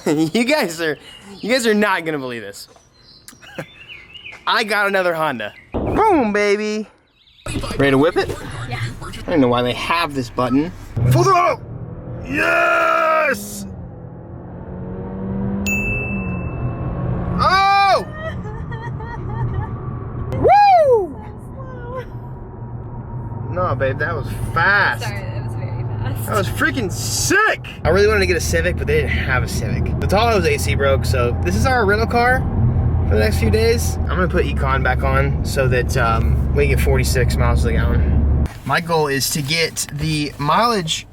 You guys are not gonna believe this. I got another Honda. Boom, baby. Ready to whip it? Yeah. I don't know why they have this button. Full throttle! Yes! Oh! Woo! No, babe, that was fast. Sorry, that was very fast. That was freaking sick! I really wanted to get a Civic, but they didn't have a Civic. The Tahoe's AC broke, so this is our rental car for the next few days. I'm gonna put Econ back on so that we get 46 miles to the gallon. My goal is to get the mileage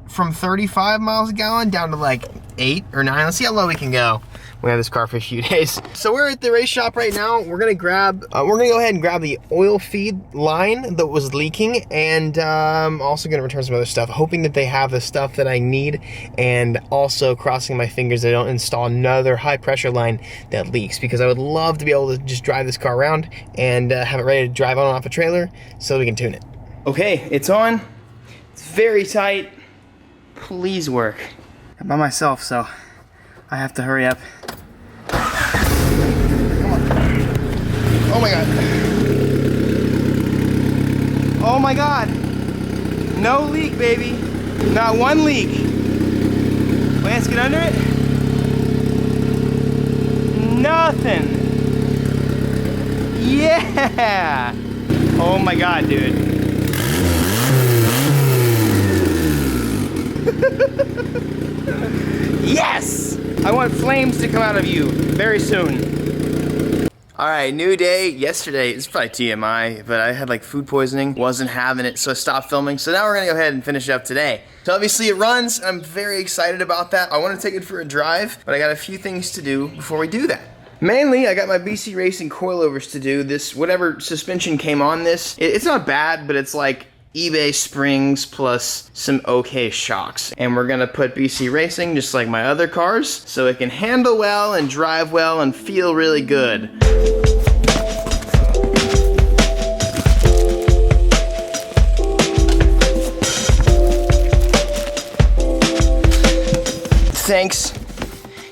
from 35 miles a gallon down to like 8 or 9. Let's see how low we can go. We have this car for a few days. So we're at the race shop right now. We're gonna go ahead and grab the oil feed line that was leaking, and also gonna return some other stuff, hoping that they have the stuff that I need, and also crossing my fingers they don't install another high pressure line that leaks, because I would love to be able to just drive this car around and have it ready to drive on and off a trailer so we can tune it. Okay, it's on. It's very tight. Please work. I'm by myself, so I have to hurry up. Come on. Oh my God. Oh my God. No leak, baby. Not one leak. Lance, get under it. Nothing. Yeah. Oh my God, dude. Yes! I want flames to come out of you very soon. All right, new day. Yesterday, it's probably TMI, but I had like food poisoning, wasn't having it, so I stopped filming. So now we're gonna go ahead and finish it up today. So obviously it runs, I'm very excited about that. I wanna take it for a drive, but I got a few things to do before we do that. Mainly, I got my BC Racing coilovers to do. This, whatever suspension came on this, it's not bad, but it's like eBay springs plus some okay shocks. And we're gonna put BC Racing just like my other cars so it can handle well and drive well and feel really good. Thanks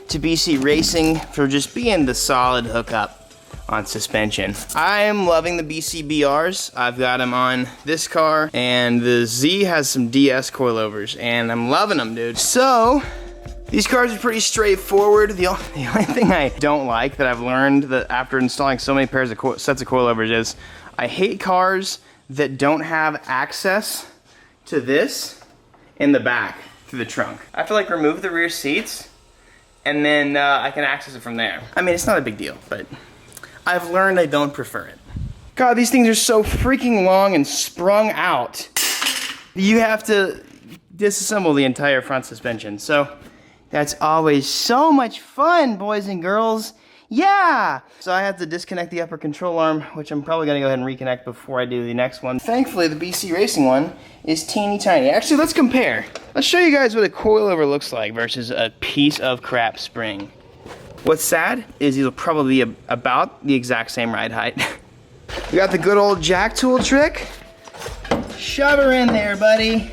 to BC Racing for just being the solid hookup on suspension. I'm loving the BC BRs. I've got them on this car, and the Z has some DS coilovers, and I'm loving them, dude. So, these cars are pretty straightforward. The only thing I don't like that I've learned that after installing so many pairs of sets of coilovers is I hate cars that don't have access to this in the back through the trunk. I have to like remove the rear seats, and then I can access it from there. I mean, it's not a big deal, but I've learned I don't prefer it. God, these things are so freaking long and sprung out. You have to disassemble the entire front suspension. So that's always so much fun, boys and girls. Yeah! So I have to disconnect the upper control arm, which I'm probably gonna go ahead and reconnect before I do the next one. Thankfully, the BC Racing one is teeny tiny. Actually, let's compare. Let's show you guys what a coilover looks like versus a piece of crap spring. What's sad is these will probably be about the exact same ride height. We got the good old jack tool trick. Shove her in there, buddy.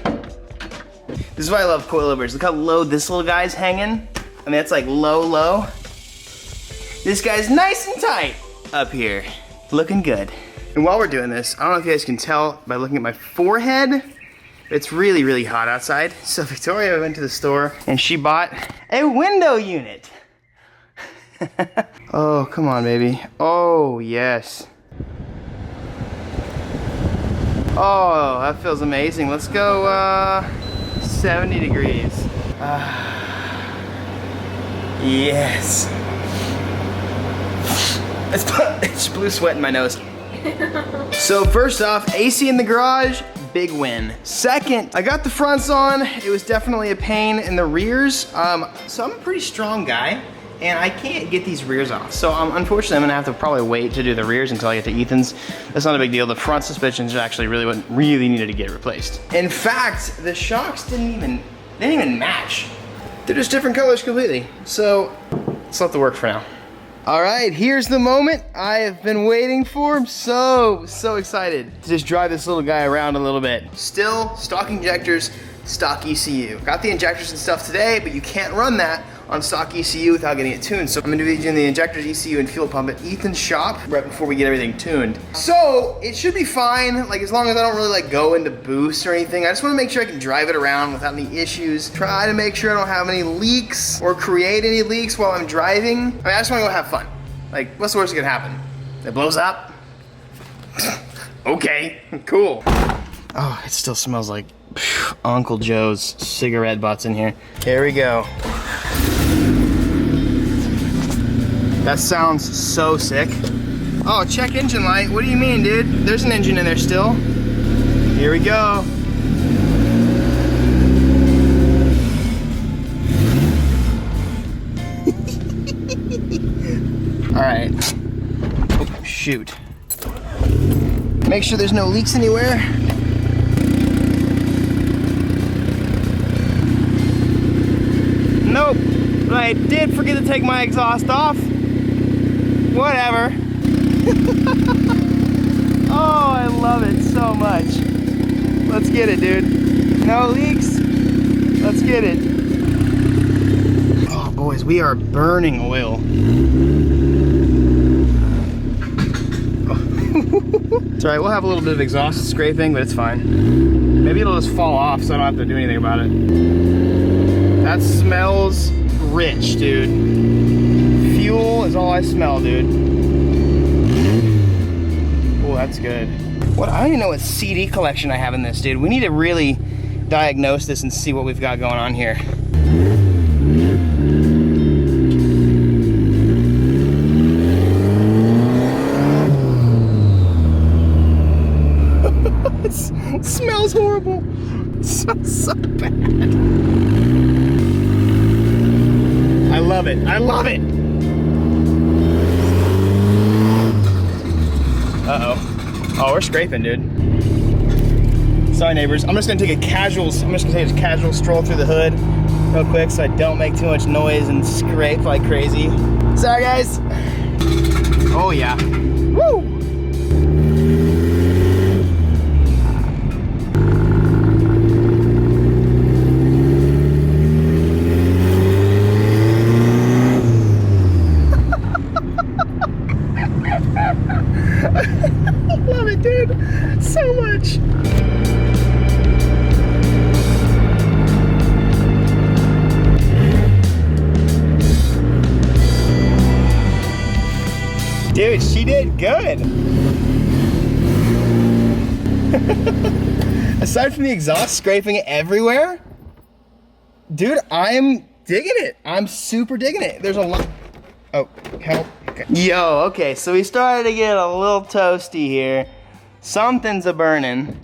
This is why I love coilovers. Look how low this little guy's hanging. I mean, that's like low, low. This guy's nice and tight up here. Looking good. And while we're doing this, I don't know if you guys can tell by looking at my forehead, it's really, really hot outside. So Victoria went to the store and she bought a window unit. Oh, come on, baby. Oh, yes. Oh, that feels amazing. Let's go 70 degrees. Yes. It's blue sweat in my nose. So first off, AC in the garage, big win. Second, I got the fronts on. It was definitely a pain in the rears. So I'm a pretty strong guy, and I can't get these rears off. So unfortunately, I'm gonna have to probably wait to do the rears until I get to Ethan's. That's not a big deal. The front suspensions are actually what really needed to get replaced. In fact, the shocks didn't even match. They're just different colors completely. So let's let the work for now. All right, here's the moment I have been waiting for. I'm so excited to just drive this little guy around a little bit. Still, stock injectors, stock ECU. Got the injectors and stuff today, but you can't run that on stock ECU without getting it tuned. So I'm gonna be doing the injectors, ECU, and fuel pump at Ethan's shop right before we get everything tuned. So it should be fine, like as long as I don't really like go into boost or anything. I just wanna make sure I can drive it around without any issues. Try to make sure I don't have any leaks or create any leaks while I'm driving. I mean, I just wanna go have fun. Like, what's the worst that could happen? It blows up? Okay, cool. Oh, it still smells like Uncle Joe's cigarette butts in here. Here we go. That sounds so sick. Oh, check engine light. What do you mean, dude? There's an engine in there still. Here we go. All right. Oh, shoot. Make sure there's no leaks anywhere. Nope, but I did forget to take my exhaust off. Whatever. Oh, I love it so much. Let's get it, dude. No leaks. Let's get it. Oh, boys, we are burning oil. It's alright, we'll have a little bit of exhaust scraping, but it's fine. Maybe it'll just fall off so I don't have to do anything about it. That smells rich, dude. Fuel is all I smell, dude. Oh, that's good. What? I don't even know what CD collection I have in this, dude. We need to really diagnose this and see what we've got going on here. It smells horrible. It smells so bad. I love it. I love it. Uh-oh. Oh, we're scraping, dude. Sorry, neighbors. I'm just gonna take a casual stroll through the hood real quick so I don't make too much noise and scrape like crazy. Sorry, guys. Oh, yeah. Woo! Love it, dude, so much. Dude, she did good. Aside from the exhaust scraping everywhere, dude, I'm digging it. I'm super digging it. There's a lot. Oh, help. Okay. Yo, okay, so we started to get a little toasty here. Something's a-burning.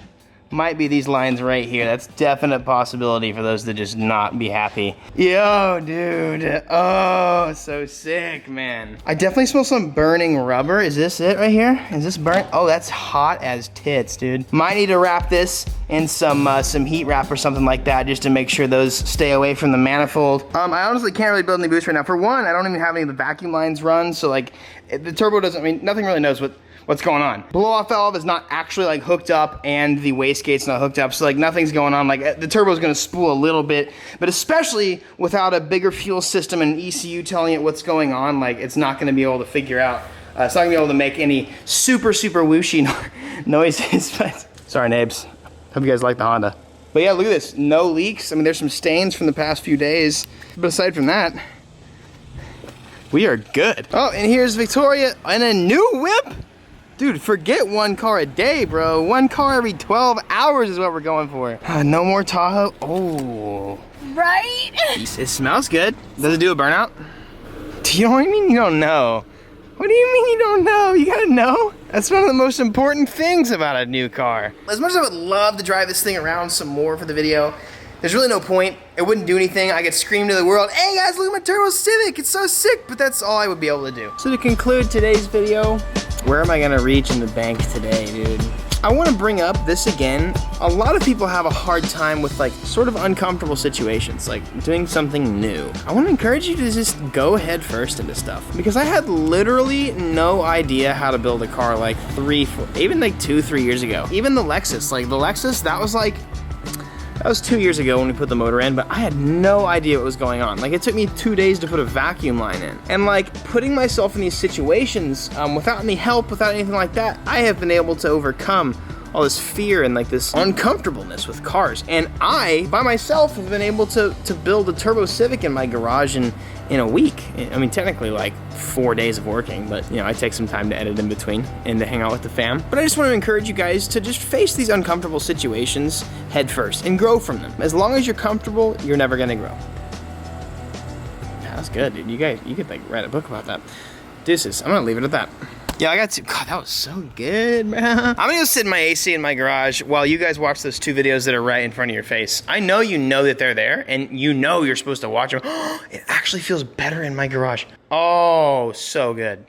Might be these lines right here. That's definite possibility for those that just not be happy. Yo, dude. Oh, so sick, man. I definitely smell some burning rubber. Is this it right here? Is this burnt? Oh, that's hot as tits, dude. Might need to wrap this in some heat wrap or something like that just to make sure those stay away from the manifold. I honestly can't really build any boost right now. For one, I don't even have any of the vacuum lines run, so like the turbo doesn't, I mean, nothing really knows what's going on. Blow-off valve is not actually like hooked up and the wastegate's not hooked up, so like nothing's going on. Like the turbo's gonna spool a little bit, but especially without a bigger fuel system and ECU telling it what's going on, like it's not gonna be able to figure out, it's not gonna be able to make any super whooshy noises, but sorry, Nabes. Hope you guys like the Honda. But yeah, look at this, no leaks. I mean, there's some stains from the past few days, but aside from that, we are good. Oh, and here's Victoria and a new whip. Dude, forget one car a day, bro. One car every 12 hours is what we're going for. No more Tahoe. Oh. Right? It smells good. Does it do a burnout? Do you know what I mean? You don't know. What do you mean you don't know? You gotta know. That's one of the most important things about a new car. As much as I would love to drive this thing around some more for the video, there's really no point. It wouldn't do anything. I could scream to the world, hey guys, look at my turbo Civic. It's so sick, but that's all I would be able to do. So to conclude today's video, where am I gonna reach in the bank today, dude? I wanna bring up this again. A lot of people have a hard time with like sort of uncomfortable situations, like doing something new. I wanna encourage you to just go head first into stuff. Because I had literally no idea how to build a car like 3, 4, even like 2, 3 years ago. Even the Lexus, that was like, That was 2 years ago when we put the motor in, but I had no idea what was going on. Like, it took me 2 days to put a vacuum line in. And like, putting myself in these situations without any help, without anything like that, I have been able to overcome all this fear and like this uncomfortableness with cars. And I, by myself, have been able to build a turbo Civic in my garage in a week. I mean, technically like 4 days of working, but you know, I take some time to edit in between and to hang out with the fam. But I just want to encourage you guys to just face these uncomfortable situations head first and grow from them. As long as you're comfortable, you're never gonna grow. Yeah, that's good, dude. You could like write a book about that. Deuces, I'm gonna leave it at that. Yeah, I got to, God, that was so good, man. I'm gonna go sit in my AC in my garage while you guys watch those 2 videos that are right in front of your face. I know you know that they're there, and you know you're supposed to watch them. It actually feels better in my garage. Oh, so good.